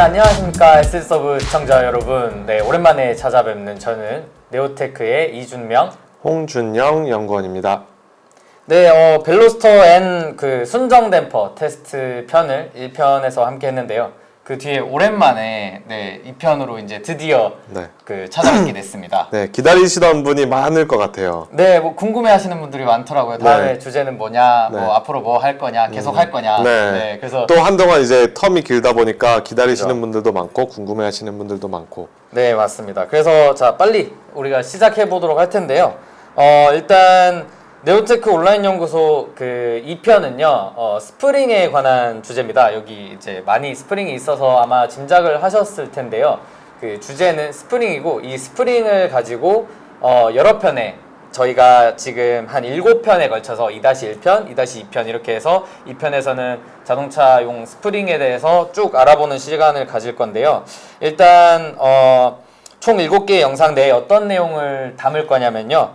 안녕하십니까 SS서브 시청자 여러분. 네, 오랜만에 찾아뵙는 저는 네오테크의 이준명, 홍준영 연구원입니다. 네, 벨로스터 N 그 순정 댐퍼 테스트 편을 1편에서 함께 했는데요. 그 뒤에 오랜만에 2편으로 이제 드디어 그 찾아뵙게 됐습니다. 네, 기다리시던 분이 많을 것 같아요. 네, 뭐 궁금해하시는 분들이 많더라고요. 다음에 주제는 뭐냐, 뭐 앞으로 뭐 할 거냐, 계속 할 거냐. 네. 그래서 또 한동안 이제 텀이 길다 보니까 기다리시는 그렇죠. 분들도 많고 궁금해하시는 분들도 많고. 네, 맞습니다. 그래서 자, 빨리 우리가 시작해 보도록 할 텐데요. 일단 네오테크 온라인 연구소 그 2편은요, 스프링에 관한 주제입니다. 여기 이제 많이 스프링이 있어서 아마 짐작을 하셨을 텐데요. 그 주제는 스프링이고, 이 스프링을 가지고 여러 편에 저희가 지금 한 7편에 걸쳐서 2-1편, 2-2편 이렇게 해서 2편에서는 자동차용 스프링에 대해서 쭉 알아보는 시간을 가질 건데요. 일단 총 7개의 영상 내에 어떤 내용을 담을 거냐면요.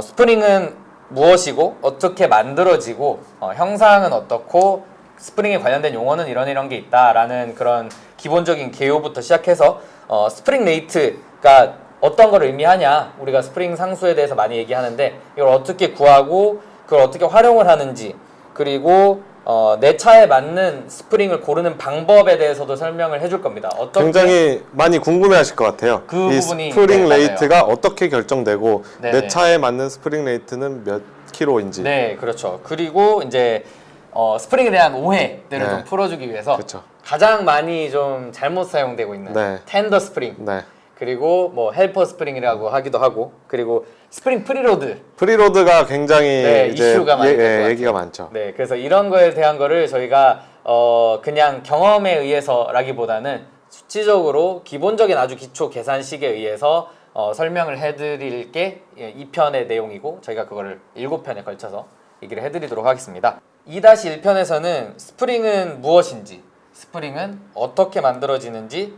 스프링은 무엇이고 어떻게 만들어지고 형상은 어떻고 스프링에 관련된 용어는 이런 게 있다라는 그런 기본적인 개요부터 시작해서 스프링 레이트가 어떤 걸 의미하냐, 우리가 스프링 상수에 대해서 많이 얘기하는데 이걸 어떻게 구하고 그걸 어떻게 활용을 하는지, 그리고 내 차에 맞는 스프링을 고르는 방법에 대해서도 설명을 해줄 겁니다. 굉장히 많이 궁금해하실 것 같아요. 그 이 부분이, 스프링 네, 레이트가 어떻게 결정되고 네네. 내 차에 맞는 스프링 레이트는 몇 킬로인지. 네, 그렇죠. 그리고 이제 스프링에 대한 오해들을 좀 풀어주기 위해서 그쵸. 가장 많이 좀 잘못 사용되고 있는 텐더 스프링, 그리고 뭐 헬퍼 스프링이라고 하기도 하고, 그리고 스프링 프리로드가 굉장히 이제 이슈가 많이 얘기가 많죠. 네, 그래서 이런 거에 대한 거를 저희가 그냥 경험에 의해서라기보다는 수치적으로 기본적인 아주 기초 계산식에 의해서 설명을 해드릴 게 2편의 내용이고, 저희가 그거를 7편에 걸쳐서 얘기를 해드리도록 하겠습니다. 2-1편에서는 스프링은 무엇인지, 스프링은 어떻게 만들어지는지,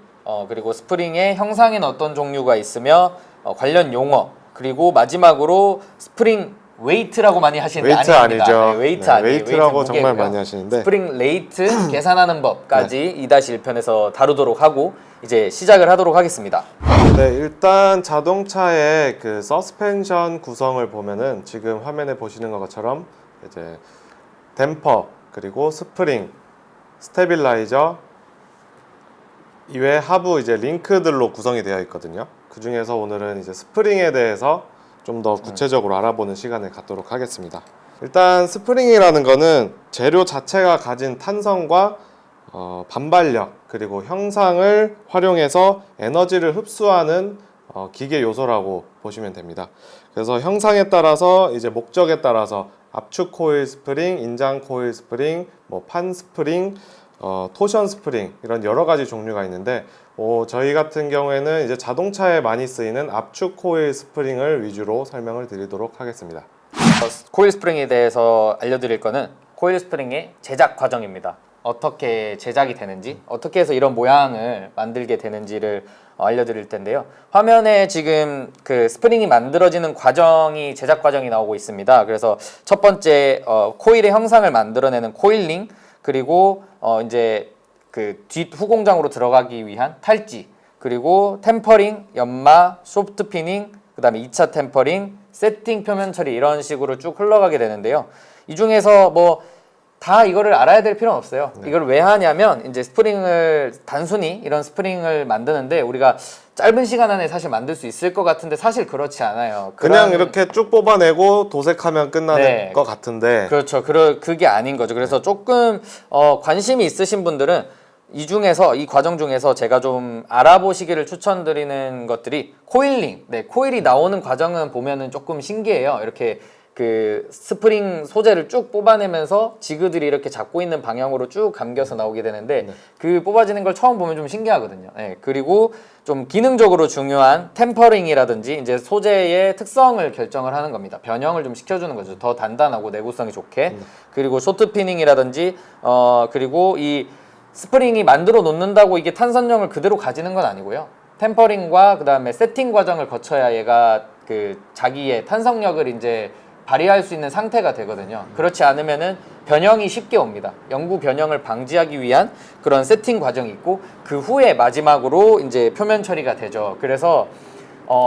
그리고 스프링의 형상에는 어떤 종류가 있으며 관련 용어, 그리고 마지막으로 스프링 웨이트라고 많이 하시는데 웨이트 아닙니다. 아니죠. 네, 웨이트 아니에요. 웨이트라고 웨이트 정말 무게고요. 많이 하시는데 스프링 레이트 계산하는 법까지 2-1편에서 다루도록 하고 이제 시작을 하도록 하겠습니다. 네, 일단 자동차의 그 서스펜션 구성을 보면은 지금 화면에 보시는 것처럼 이제 댐퍼, 그리고 스프링, 스테빌라이저 이외에 하부 이제 링크들로 구성이 되어 있거든요. 그 중에서 오늘은 이제 스프링에 대해서 좀 더 구체적으로 알아보는 시간을 갖도록 하겠습니다. 일단 스프링이라는 거는 재료 자체가 가진 탄성과 반발력, 그리고 형상을 활용해서 에너지를 흡수하는 기계 요소라고 보시면 됩니다. 그래서 형상에 따라서 이제 목적에 따라서 압축 코일 스프링, 인장 코일 스프링, 뭐 판 스프링, 토션 스프링, 이런 여러 가지 종류가 있는데 저희 같은 경우에는 이제 자동차에 많이 쓰이는 압축 코일 스프링을 위주로 설명을 드리도록 하겠습니다. 코일 스프링에 대해서 알려드릴 거는 코일 스프링의 제작 과정입니다. 어떻게 제작이 되는지, 어떻게 해서 이런 모양을 만들게 되는지를 알려드릴 텐데요. 화면에 지금 그 스프링이 만들어지는 과정이, 제작 과정이 나오고 있습니다. 그래서 첫 번째 코일의 형상을 만들어내는 코일링, 그리고 이제 그 뒷후 공장으로 들어가기 위한 탈지, 그리고 템퍼링, 연마, 소프트 피닝, 그 다음에 2차 템퍼링, 세팅 표면 처리, 이런 식으로 쭉 흘러가게 되는데요. 이 중에서 뭐 다 이거를 알아야 될 필요는 없어요. 이걸 왜 하냐면 이제 스프링을 단순히 이런 스프링을 만드는데 우리가 짧은 시간 안에 사실 만들 수 있을 것 같은데 사실 그렇지 않아요. 그냥 이렇게 쭉 뽑아내고 도색하면 끝나는 것 같은데, 그렇죠. 그게 아닌 거죠. 그래서 조금 관심이 있으신 분들은 이 중에서, 이 과정 중에서 제가 좀 알아보시기를 추천드리는 것들이 코일링. 코일이 나오는 과정은 보면은 조금 신기해요. 이렇게 그 스프링 소재를 쭉 뽑아내면서 지그들이 이렇게 잡고 있는 방향으로 쭉 감겨서 나오게 되는데 그 뽑아지는 걸 처음 보면 좀 신기하거든요. 그리고 좀 기능적으로 중요한 템퍼링이라든지 이제 소재의 특성을 결정을 하는 겁니다. 변형을 좀 시켜주는 거죠. 더 단단하고 내구성이 좋게. 그리고 쇼트 피닝이라든지 그리고 이 스프링이 만들어 놓는다고 이게 탄선형을 그대로 가지는 건 아니고요. 템퍼링과 그 다음에 세팅 과정을 거쳐야 얘가 그 자기의 탄성력을 이제 발휘할 수 있는 상태가 되거든요. 그렇지 않으면은 변형이 쉽게 옵니다. 영구 변형을 방지하기 위한 그런 세팅 과정이 있고 그 후에 마지막으로 이제 표면 처리가 되죠. 그래서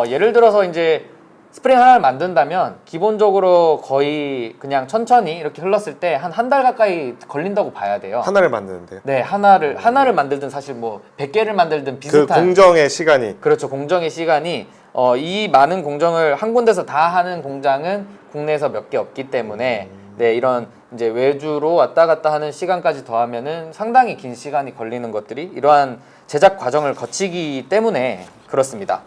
예를 들어서 이제 스프링 하나를 만든다면 기본적으로 거의 그냥 천천히 이렇게 흘렀을 때 한 달 가까이 걸린다고 봐야 돼요. 하나를 만드는데요. 네, 하나를 만들든 사실 뭐 100개를 만들든 비슷한 그 공정의 시간이 그렇죠. 공정의 시간이 이 많은 공정을 한 군데서 다 하는 공장은 국내에서 몇 개 없기 때문에 네, 이런 이제 외주로 왔다 갔다 하는 시간까지 더하면은 상당히 긴 시간이 걸리는 것들이 이러한 제작 과정을 거치기 때문에 그렇습니다.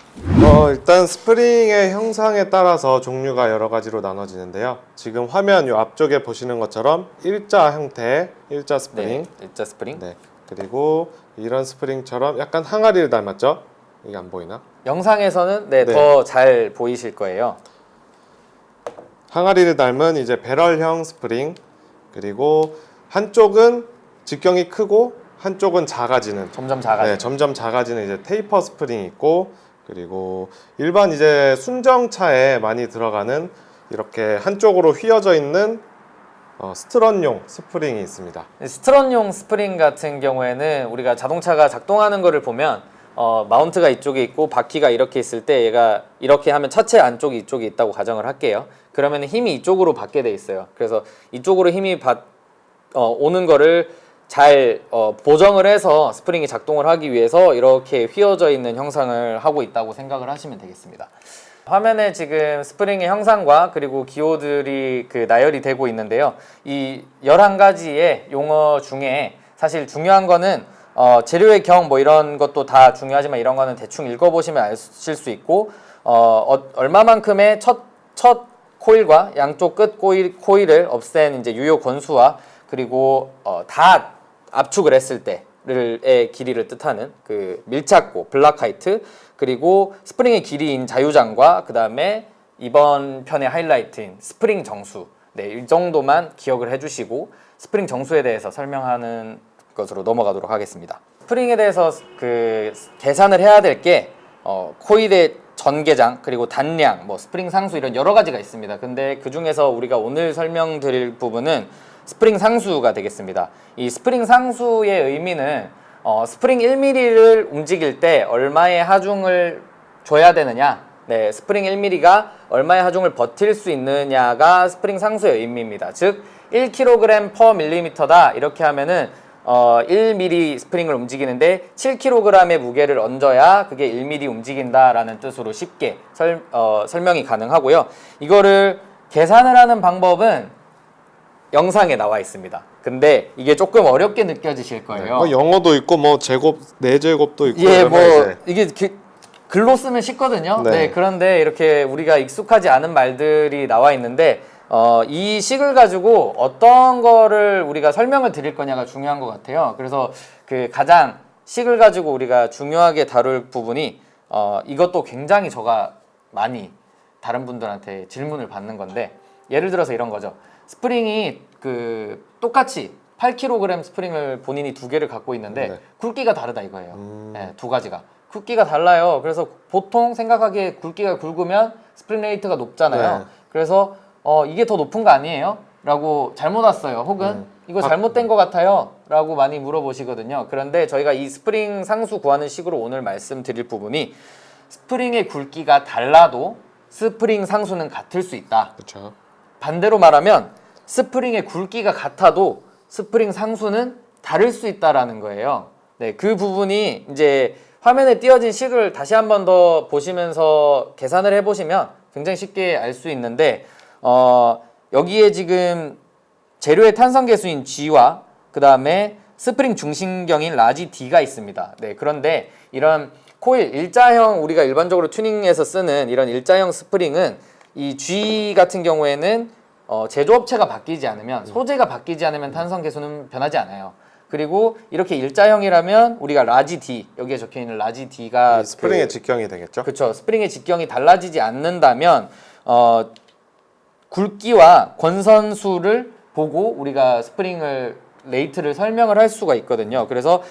일단 스프링의 형상에 따라서 종류가 여러 가지로 나눠지는데요. 지금 화면 요 앞쪽에 보시는 것처럼 일자 형태의 일자 스프링, 네, 일자 스프링. 네, 그리고 이런 스프링처럼 약간 항아리를 닮았죠? 이게 안 보이나? 영상에서는 네, 네. 더 잘 보이실 거예요. 항아리를 닮은 이제 배럴형 스프링, 그리고 한쪽은 직경이 크고 한쪽은 작아지는, 점점 작아지는. 네, 점점 작아지는 이제 테이퍼 스프링이 있고, 그리고 일반 이제 순정차에 많이 들어가는 이렇게 한쪽으로 휘어져 있는 스트런용 스프링이 있습니다. 스트런용 스프링 같은 경우에는 우리가 자동차가 작동하는 거를 보면 마운트가 이쪽에 있고 바퀴가 이렇게 있을 때 얘가 이렇게 하면 차체 안쪽이 이쪽에 있다고 가정을 할게요. 그러면 힘이 이쪽으로 받게 돼 있어요. 그래서 이쪽으로 힘이 오는 거를 잘 보정을 해서 스프링이 작동을 하기 위해서 이렇게 휘어져 있는 형상을 하고 있다고 생각을 하시면 되겠습니다. 화면에 지금 스프링의 형상과 그리고 기호들이 나열이 되고 있는데요. 이 11가지의 용어 중에 사실 중요한 거는 재료의 경 뭐 이런 것도 다 중요하지만 이런 거는 대충 읽어보시면 아실 수 있고 얼마만큼의 첫 코일과 양쪽 끝 코일을 없앤 이제 유효 권수와 그리고 다 압축을 했을 때의 길이를 뜻하는 그 밀착고 블락 하이트 그리고 스프링의 길이인 자유장과 그 다음에 이번 편의 하이라이트인 스프링 정수 네, 이 정도만 기억을 해주시고 스프링 정수에 대해서 설명하는 것으로 넘어가도록 하겠습니다. 스프링에 대해서 계산을 해야 될 게 코일의 전개장 그리고 단량, 뭐 스프링 상수 이런 여러 가지가 있습니다. 근데 그 중에서 우리가 오늘 설명드릴 부분은 스프링 상수가 되겠습니다. 이 스프링 상수의 의미는 스프링 1mm를 움직일 때 얼마의 하중을 줘야 되느냐, 네, 스프링 1mm가 얼마의 하중을 버틸 수 있느냐가 스프링 상수의 의미입니다. 즉 1kg/mm다 이렇게 하면은 1mm 스프링을 움직이는데 7kg의 무게를 얹어야 그게 1mm 움직인다라는 뜻으로 쉽게 설명이 가능하고요. 이거를 계산을 하는 방법은 영상에 나와 있습니다. 근데 이게 조금 어렵게 느껴지실 거예요. 네, 영어도 있고 뭐 제곱, 네제곱도 있고 예, 뭐 이제 이게 글로 쓰면 쉽거든요. 네. 네, 그런데 이렇게 우리가 익숙하지 않은 말들이 나와 있는데 이 식을 가지고 어떤 거를 우리가 설명을 드릴 거냐가 중요한 것 같아요. 그래서 가장 식을 가지고 우리가 중요하게 다룰 부분이 이것도 굉장히 저가 많이 다른 분들한테 질문을 받는 건데 예를 들어서 이런 거죠. 스프링이 똑같이 8kg 스프링을 본인이 2개를 갖고 있는데 네. 굵기가 다르다 이거예요. 네, 2가지가. 굵기가 달라요. 그래서 보통 생각하기에 굵기가 굵으면 스프링 레이트가 높잖아요. 네. 그래서 이게 더 높은 거 아니에요? 라고 잘못 왔어요. 혹은 이거 잘못된 것 같아요. 라고 많이 물어보시거든요. 그런데 저희가 이 스프링 상수 구하는 식으로 오늘 말씀드릴 부분이 스프링의 굵기가 달라도 스프링 상수는 같을 수 있다. 그렇죠. 반대로 말하면 스프링의 굵기가 같아도 스프링 상수는 다를 수 있다라는 거예요. 네, 그 부분이 이제 화면에 띄어진 식을 다시 한 번 더 보시면서 계산을 해보시면 굉장히 쉽게 알 수 있는데 여기에 지금 재료의 탄성 계수인 G와 그 다음에 스프링 중심경인 라지 D가 있습니다. 네, 그런데 이런 코일 일자형 우리가 일반적으로 튜닝에서 쓰는 이런 일자형 스프링은 이 G 같은 경우에는 제조업체가 바뀌지 않으면 소재가 바뀌지 않으면 탄성 계수는 변하지 않아요. 그리고 이렇게 일자형이라면 우리가 라지 D 여기에 적혀 있는 라지 D가 스프링의 직경이 되겠죠. 그렇죠. 스프링의 직경이 달라지지 않는다면 굵기와 권선수를 보고 우리가 스프링을 레이트를 설명을 할 수가 있거든요. 그래서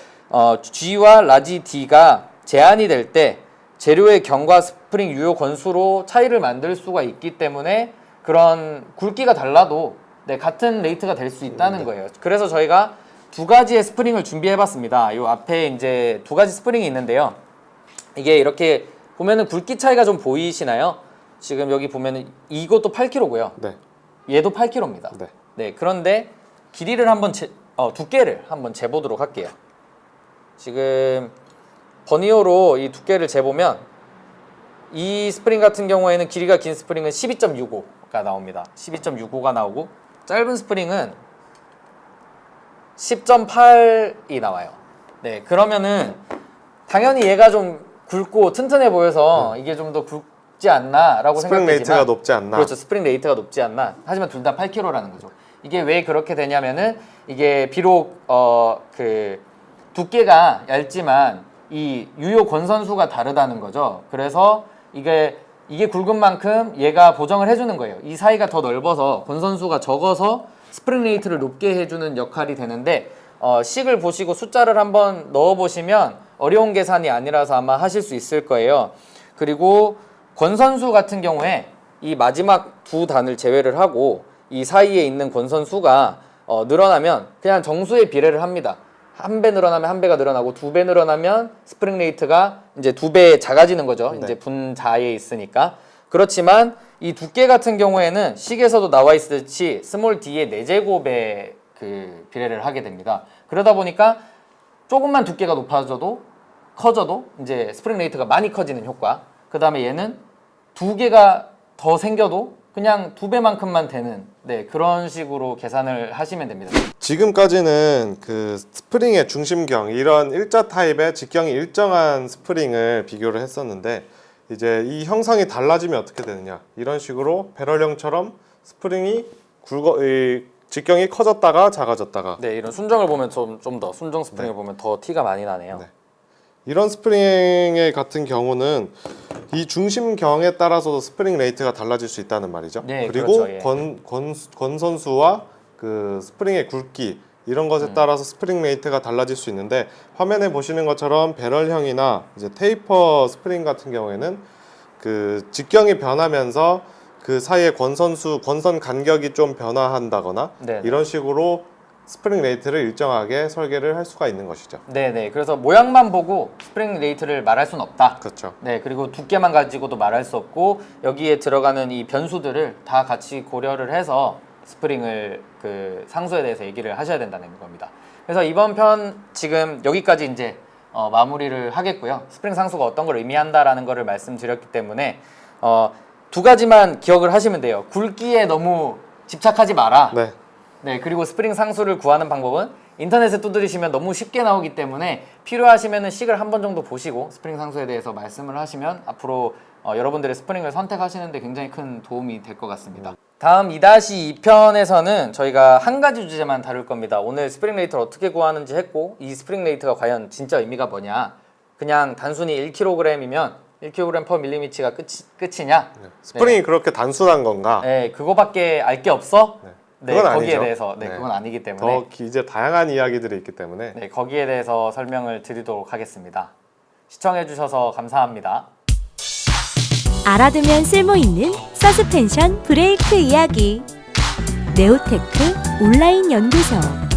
G와 라지 D가 제한이 될 때 재료의 경과 스프링 유효 권수로 차이를 만들 수가 있기 때문에 그런 굵기가 달라도 네, 같은 레이트가 될 수 있다는 거예요. 그래서 저희가 두 가지의 스프링을 준비해봤습니다. 요 앞에 이제 두 가지 스프링이 있는데요. 이게 이렇게 보면은 굵기 차이가 좀 보이시나요? 지금 여기 보면은 이것도 8kg고요. 네. 얘도 8kg입니다. 네. 네, 그런데 길이를 한번 두께를 한번 재보도록 할게요. 지금 버니어로 이 두께를 재보면 이 스프링 같은 경우에는 길이가 긴 스프링은 12.65가 나옵니다. 12.65가 나오고 짧은 스프링은 10.8이 나와요. 네, 그러면은 당연히 얘가 좀 굵고 튼튼해 보여서 이게 좀 더 굵지 않나라고 스프링 생각되지만 레이트가 높지 않나. 그렇죠. 스프링 레이트가 높지 않나. 하지만 둘 다 8kg라는 거죠. 이게 왜 그렇게 되냐면은 이게 비록 그 두께가 얇지만 이 유효 권선수가 다르다는 거죠. 그래서 이게 굵은 만큼 얘가 보정을 해주는 거예요. 이 사이가 더 넓어서 권선수가 적어서 스프링 레이트를 높게 해주는 역할이 되는데 식을 보시고 숫자를 한번 넣어보시면 어려운 계산이 아니라서 아마 하실 수 있을 거예요. 그리고 권선수 같은 경우에 이 마지막 두 단을 제외를 하고 이 사이에 있는 권선수가 늘어나면 그냥 정수의 비례를 합니다. 한 배 늘어나면 한 배가 늘어나고 두 배 늘어나면 스프링 레이트가 이제 두 배 작아지는 거죠. 네. 이제 분자에 있으니까. 그렇지만 이 두께 같은 경우에는 식에서도 나와 있듯이 스몰 d의 4제곱의 그 비례를 하게 됩니다. 그러다 보니까 조금만 두께가 높아져도 커져도 이제 스프링 레이트가 많이 커지는 효과. 그 다음에 얘는 두 개가 더 생겨도 그냥 두 배만큼만 되는 네, 그런 식으로 계산을 하시면 됩니다. 지금까지는 그 스프링의 중심경, 이런 일자 타입의 직경이 일정한 스프링을 비교를 했었는데, 이제 이 형상이 달라지면 어떻게 되느냐, 이런 식으로 배럴형처럼 스프링이 직경이 커졌다가 작아졌다가, 네, 이런 순정을 보면 좀 더 순정 스프링을 보면 더 티가 많이 나네요. 네. 이런 스프링 같은 경우는 이 중심경에 따라서도 스프링 레이트가 달라질 수 있다는 말이죠. 네, 그리고 그렇죠, 예. 권선수와 그 스프링의 굵기, 이런 것에 따라서 스프링 레이트가 달라질 수 있는데, 화면에 보시는 것처럼 배럴형이나 이제 테이퍼 스프링 같은 경우에는 그 직경이 변하면서 그 사이의 권선 간격이 좀 변화한다거나 네네. 이런 식으로 스프링 레이트를 일정하게 설계를 할 수가 있는 것이죠. 네네. 그래서 모양만 보고 스프링 레이트를 말할 수는 없다. 그렇죠. 네, 그리고 두께만 가지고도 말할 수 없고 여기에 들어가는 이 변수들을 다 같이 고려를 해서 스프링을 그 상수에 대해서 얘기를 하셔야 된다는 겁니다. 그래서 이번 편 지금 여기까지 이제 마무리를 하겠고요. 스프링 상수가 어떤 걸 의미한다라는 거를 말씀드렸기 때문에 두 가지만 기억을 하시면 돼요. 굵기에 너무 집착하지 마라. 네. 네, 그리고 스프링 상수를 구하는 방법은 인터넷에 두드리시면 너무 쉽게 나오기 때문에 필요하시면은 식을 한 번 정도 보시고 스프링 상수에 대해서 말씀을 하시면 앞으로 여러분들의 스프링을 선택하시는데 굉장히 큰 도움이 될 것 같습니다. 다음 2-2편에서는 저희가 한 가지 주제만 다룰 겁니다. 오늘 스프링 레이트를 어떻게 구하는지 했고, 이 스프링 레이트가 과연 진짜 의미가 뭐냐, 그냥 단순히 1kg이면 1kg per mm가 끝이냐? 스프링이 그렇게 단순한 건가? 네, 그거밖에 알 게 없어? 네. 네, 그건 거기에 아니죠. 대해서 네. 그건 아니기 때문에 이제 다양한 이야기들이 있기 때문에 네, 거기에 대해서 설명을 드리도록 하겠습니다. 시청해 주셔서 감사합니다. 알아두면 쓸모있는 서스펜션 브레이크 이야기. 네오테크 온라인 연구소.